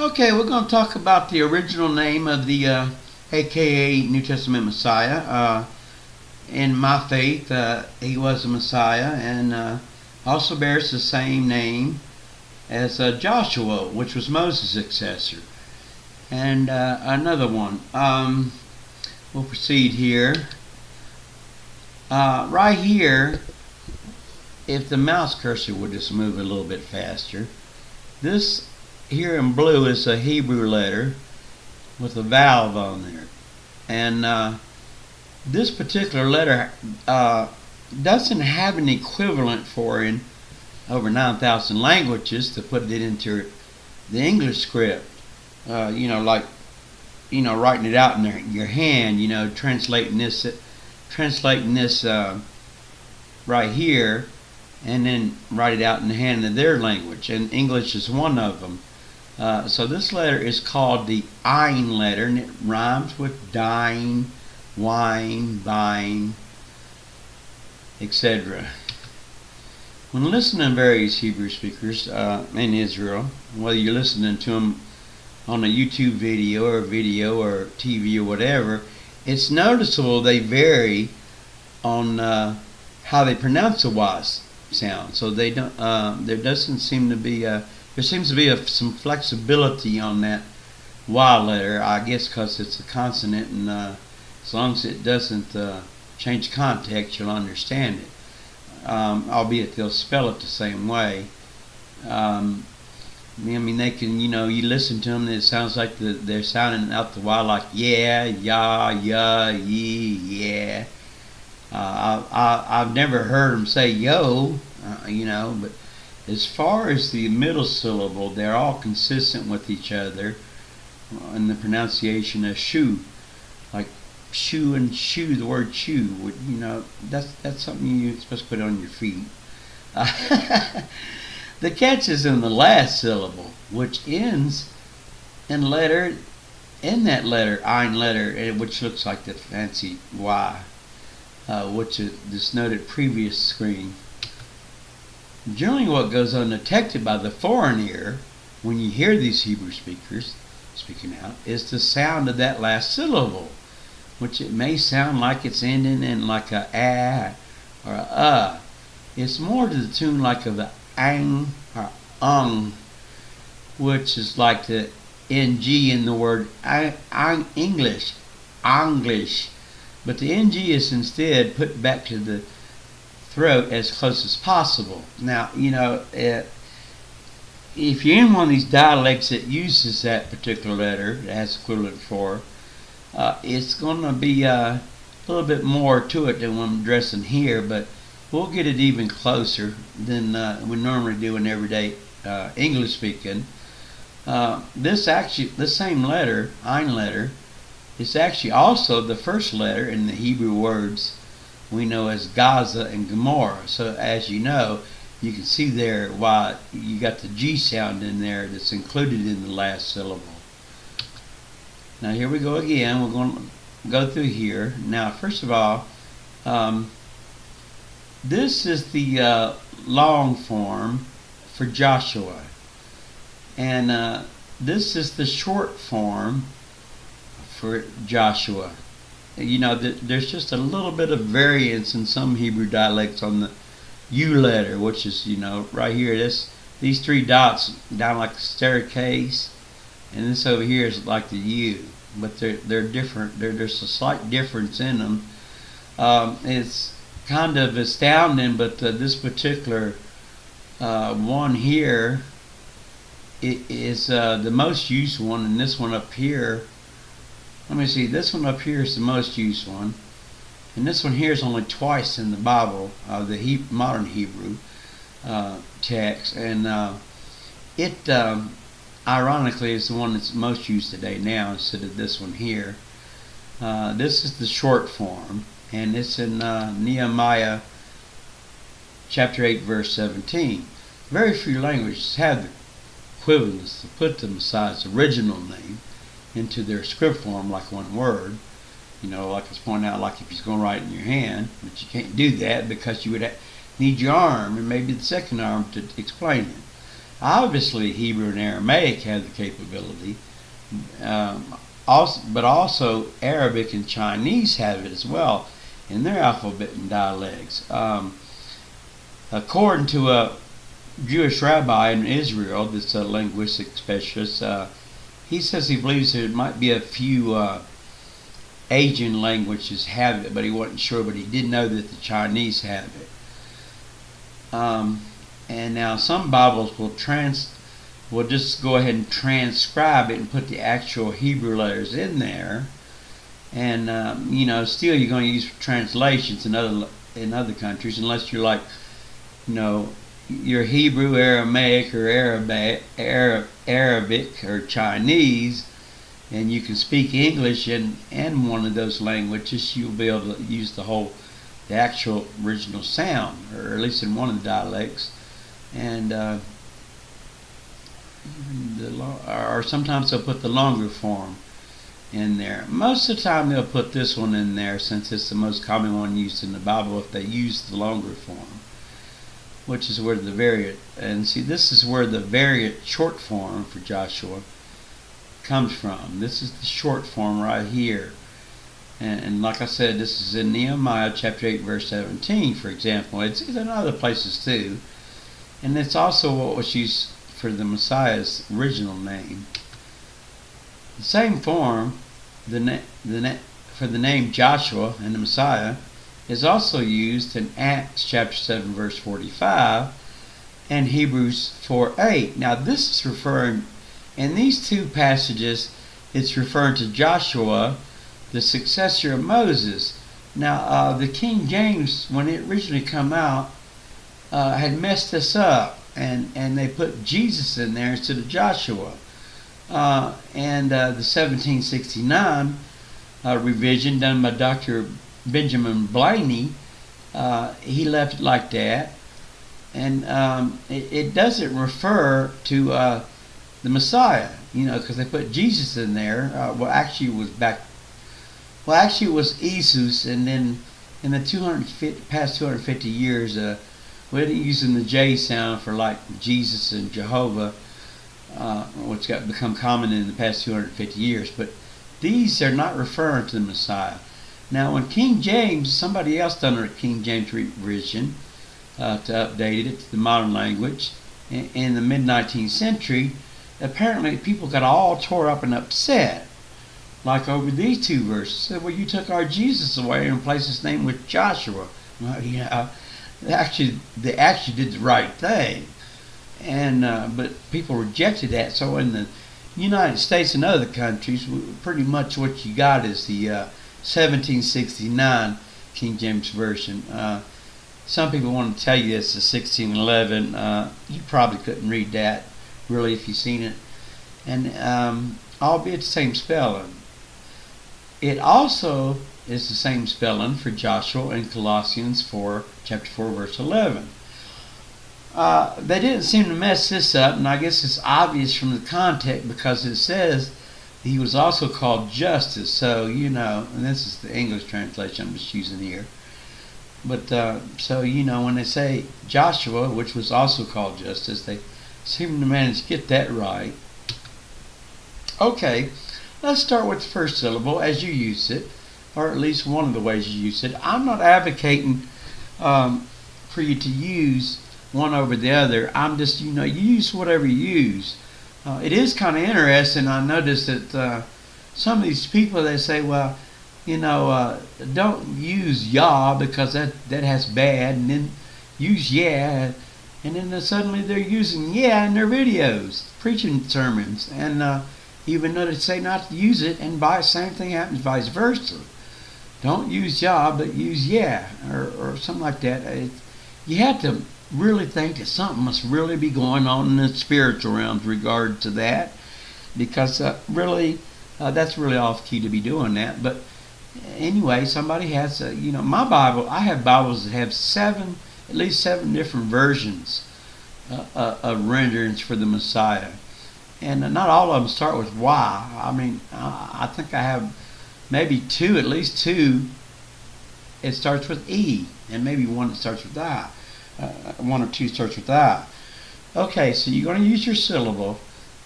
Okay, we're going to talk about the original name of the AKA New Testament Messiah. In my faith, he was a Messiah, and also bears the same name as Joshua, which was Moses' successor. And another one. We'll proceed here. Right here, if the mouse cursor would just move a little bit faster, this here in blue is a Hebrew letter with a valve on there. And this particular letter doesn't have an equivalent for in over 9,000 languages to put it into the English script. Like writing it out in your hand, translating this right here, and then write it out in the hand in their language, and English is one of them. So this letter is called the Ayin letter, and it rhymes with dying, wine, buying, etc. When listening to various Hebrew speakers in Israel, whether you're listening to them on a YouTube video or TV or whatever, it's noticeable they vary on how they pronounce the Y sound. So they don't. There doesn't seem to be there seems to be some flexibility on that Y letter. I guess because it's a consonant, and as long as it doesn't change context, you'll understand it. Albeit they'll spell it the same way. They can, you listen to them and it sounds like they're sounding out the Y like yeah, yeah. I've never heard them say yo, but as far as the middle syllable, they're all consistent with each other in the pronunciation of shoe, like shoe and shoe. The word shoe, that's something you're supposed to put on your feet. The catch is in the last syllable, which ends in that letter, Ayin letter, which looks like the fancy Y, which is this noted previous screen. Generally what goes undetected by the foreign ear when you hear these Hebrew speakers speaking out is the sound of that last syllable, which it may sound like it's ending in like a or a. It's more to the tune like of the ang or ung, which is like the ng in the word English, Anglish, but the ng is instead put back to the throat as close as possible. Now, if you're in one of these dialects that uses that particular letter, it has equivalent for, it's going to be a little bit more to it than what I'm addressing here, but we'll get it even closer than we normally do in everyday English speaking. This same letter, Ayin letter, is actually also the first letter in the Hebrew words we know as Gaza and Gomorrah. So as you know, you can see there why you got the G sound in there that's included in the last syllable. Now here we go again. We're going to go through here. Now first of all, this is the long form for Joshua, and this is the short form for Joshua. There's just a little bit of variance in some Hebrew dialects on the U letter, which is, right here, these three dots down like a staircase, and this over here is like the U, but they're different. There's a slight difference in them. It's kind of astounding, but this particular one here is the most used one, and this one up here, let me see, this one up here is the most used one, and this one here is only twice in the Bible, the modern Hebrew text, and it ironically is the one that's most used today now instead of this one here. This is the short form, and it's in Nehemiah chapter 8 verse 17. Very few languages have the equivalence to put the Messiah's original name into their script form like one word. Like I was pointing out, like if he's going to write it in your hand, but you can't do that because you would need your arm and maybe the second arm to explain it. Obviously, Hebrew and Aramaic have the capability, but also Arabic and Chinese have it as well in their alphabet and dialects. According to a Jewish rabbi in Israel that's a linguistic specialist, he says he believes there might be a few Asian languages have it, but he wasn't sure, but he did know that the Chinese have it. And now some Bibles will just go ahead and transcribe it and put the actual Hebrew letters in there. And still you're going to use translations in other countries, unless you're like, you're Hebrew, Aramaic, or Arabic or Chinese, and you can speak English and one of those languages. You'll be able to use the actual original sound, or at least in one of the dialects. And or sometimes they'll put the longer form in there. Most of the time they'll put this one in there, since it's the most common one used in the Bible, if they use the longer form, which is where the variant, and see, this is where the variant short form for Joshua comes from. This is the short form right here. And like I said, this is in Nehemiah chapter 8 verse 17, for example. It's in other places too. And it's also what was used for the Messiah's original name. The same form for the name Joshua and the Messiah is also used in Acts chapter 7 verse 45 and Hebrews 4:8. Now this is referring, in these two passages, it's referring to Joshua, the successor of Moses. Now the King James, when it originally come out, had messed this up, and they put Jesus in there instead of Joshua. And the 1769 revision done by Dr. Benjamin Blaney, he left it like that, and it doesn't refer to the Messiah, because they put Jesus in there. Actually it was Jesus, and then in the past 250 years, we're using the J sound for like Jesus and Jehovah, which got become common in the past 250 years. But these are not referring to the Messiah. Now, when King James, somebody else done a King James revision to update it to the modern language in the mid-19th century, apparently people got all tore up and upset, like over these two verses. Said, well, you took our Jesus away and replaced his name with Joshua. Well, they actually did the right thing, and but people rejected that. So in the United States and other countries, pretty much what you got is the 1769 King James Version. Some people want to tell you it's the 1611. You probably couldn't read that really if you've seen it, and albeit the same spelling. It also is the same spelling for Joshua in Colossians chapter 4 verse 11. They didn't seem to mess this up, and I guess it's obvious from the context, because it says he was also called Justice. So, and this is the English translation I'm just using here. But, when they say Joshua, which was also called Justice, they seem to manage to get that right. Okay, let's start with the first syllable as you use it, or at least one of the ways you use it. I'm not advocating for you to use one over the other. I'm just, you use whatever you use. It is kind of interesting. I noticed that some of these people, they say, well, don't use Yah because that has bad, and then use yeah, and then suddenly they're using yeah in their videos, preaching sermons, and even though they say not to use it, and same thing happens vice versa. Don't use Yah, but use yeah, or something like that. You have to really think that something must really be going on in the spiritual realms regard to that, because really that's really off key to be doing that. But anyway, somebody has my Bible, I have Bibles that have at least seven different versions of renderings for the Messiah, and not all of them start with Y. I mean, I think I have maybe at least two it starts with E, and maybe one that starts with I. One or two starts with I. Okay, so you're going to use your syllable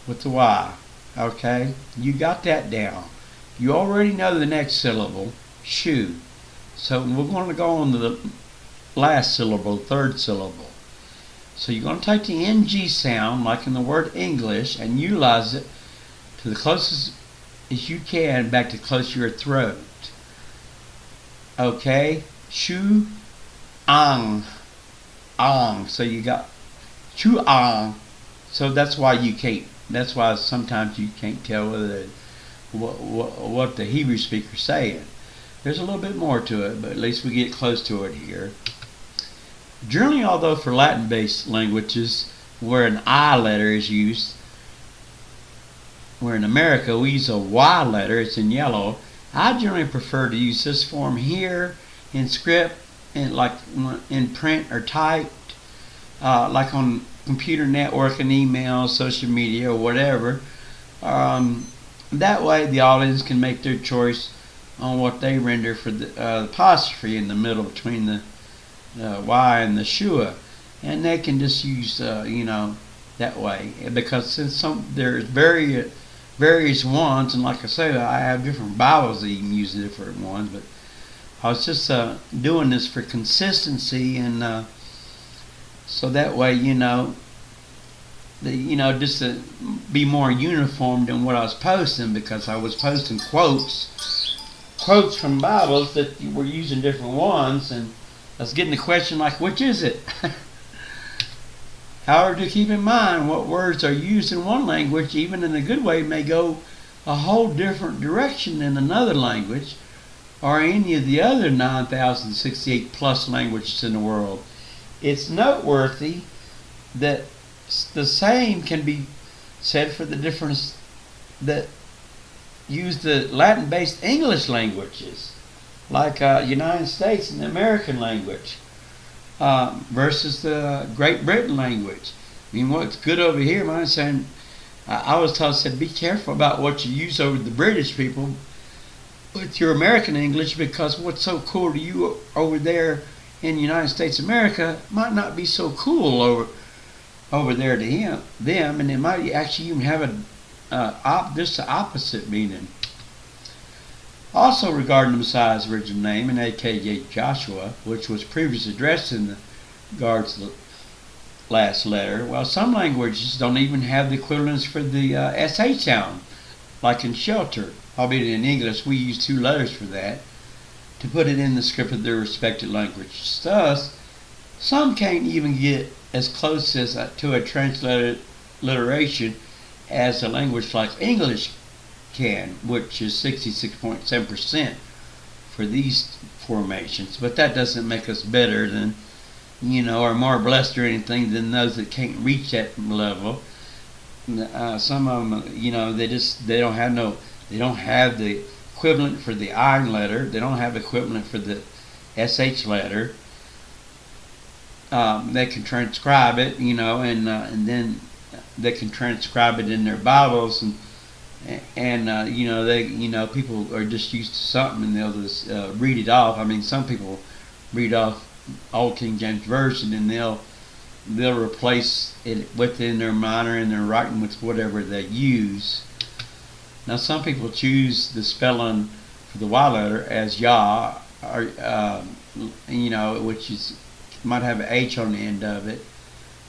with the Y. Okay, you got that down. You already know the next syllable, shoe. So we're going to go on to the last syllable, third syllable. So you're going to take the NG sound, like in the word English, and utilize it to the closest as you can back to close to your throat. Okay, shoe, ang, ang. So you got shoe, ang. So that's why you can't. That's why sometimes you can't tell whether what the Hebrew speaker's saying. There's a little bit more to it, but at least we get close to it here. Generally, although for Latin-based languages where an I letter is used, where in America we use a Y letter, it's in yellow, I generally prefer to use this form here in script, and like in print or typed, like on computer networking, email, social media, or whatever. That way the audience can make their choice on what they render for the apostrophe in the middle between the Y and the shua, and they can just use that way, because since there's various ones, and like I say, I have different Bibles that you can use different ones, but I was just doing this for consistency, and so that way just to be more uniform than what I was posting, because I was posting quotes from Bibles that were using different ones, and I was getting the question like, which is it? However, to keep in mind what words are used in one language, even in a good way, may go a whole different direction in another language, or any of the other 9,068 plus languages in the world. It's noteworthy that the same can be said for the difference that use the Latin-based English languages, like United States and the American language, versus the Great Britain language. I mean, what's good over here, man, saying, I was taught, said, be careful about what you use over the British people with your American English, because what's so cool to you over there in the United States of America might not be so cool over there to them, and it might actually even have just the opposite meaning. Also regarding the Messiah's original name, and aka Joshua, which was previously addressed in the Guard's last letter, well, some languages don't even have the equivalents for the SH sound, like in shelter. Albeit in English, we use two letters for that to put it in the script of their respective languages. Thus, some can't even get as close as to a transliteration as a language like English can, which is 66.7% for these formations. But that doesn't make us better than, or more blessed or anything than those that can't reach that level. Some of them, they don't have the equivalent for the I letter. They don't have equivalent for the SH letter. They can transcribe it, and then they can transcribe it in their Bibles, and people are just used to something and they'll just read it off. I mean, some people read off Old King James Version, and they'll replace it within their minor and their writing with whatever they use. Now, some people choose the spelling for the Y letter as Yah, or which might have an H on the end of it,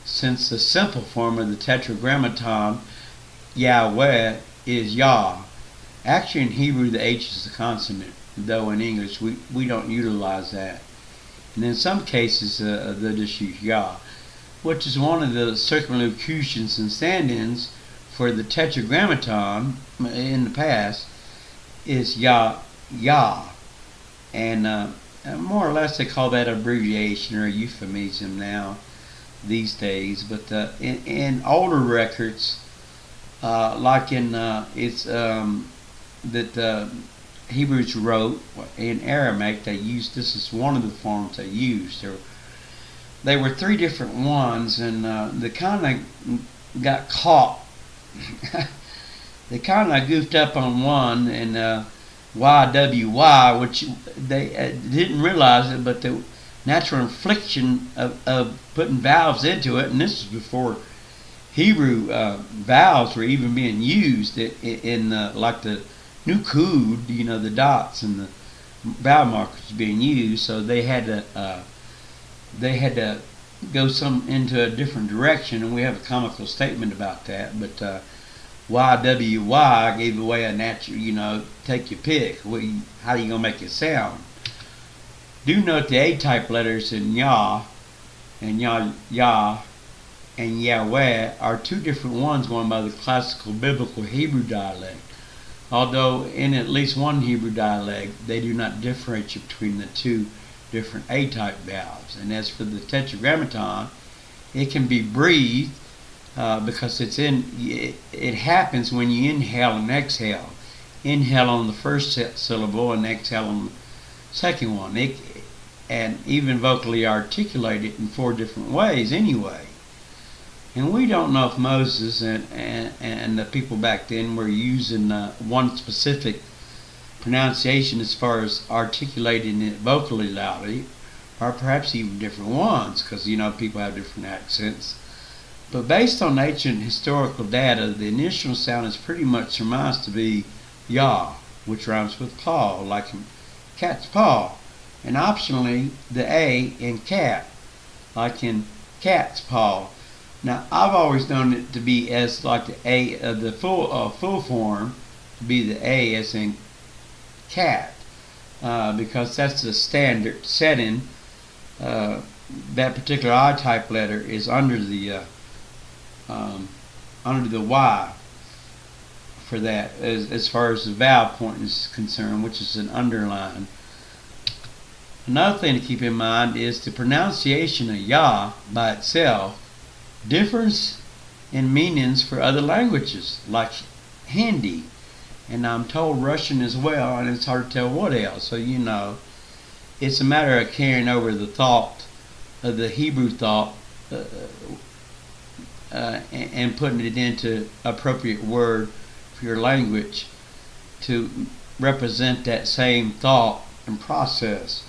since the simple form of the Tetragrammaton Yahweh is Yah. Actually, in Hebrew, the H is a consonant, though in English we don't utilize that. And in some cases, they'll just use Yah, which is one of the circumlocutions and stand-ins for the Tetragrammaton in the past, is Yah. And more or less they call that abbreviation or euphemism now these days. But in older records, like in that Hebrews wrote in Aramaic, they used this as one of the forms they used. There were three different ones, and they kind of got caught. They kind of goofed up on one, and YWY, which they didn't realize it, but the natural inflection of putting vowels into it, and this is before Hebrew vowels were even being used in like the nukud, the dots and the vowel markers being used. So they had to go into a different direction, and we have a comical statement about that. But YWY gave away a natural, take your pick. How you gonna make it sound? Do note the A-type letters in Yah and Yah and Yahweh are two different ones going by the classical biblical Hebrew dialect. Although in at least one Hebrew dialect, they do not differentiate between the two different A-type vowels. And as for the tetragrammaton, it can be breathed because it happens when you inhale and exhale. Inhale on the first syllable and exhale on the second one. And even vocally articulate it in 4 different ways anyway. And we don't know if Moses and the people back then were using one specific pronunciation as far as articulating it vocally loudly, or perhaps even different ones, because people have different accents. But based on ancient historical data, the initial sound is pretty much surmised to be Yah, which rhymes with paw, like in cat's paw, and optionally the A in cat, like in cat's paw. Now, I've always known it to be as like the A, the full form, to be the A as in cat, because that's the standard setting. That particular I-type letter is under the Y for that, as far as the vowel point is concerned, which is an underline. Another thing to keep in mind is the pronunciation of Yah by itself differs in meanings for other languages, like Hindi, and I'm told Russian as well, and it's hard to tell what else. So it's a matter of carrying over the thought of the Hebrew thought and putting it into appropriate word for your language to represent that same thought and process.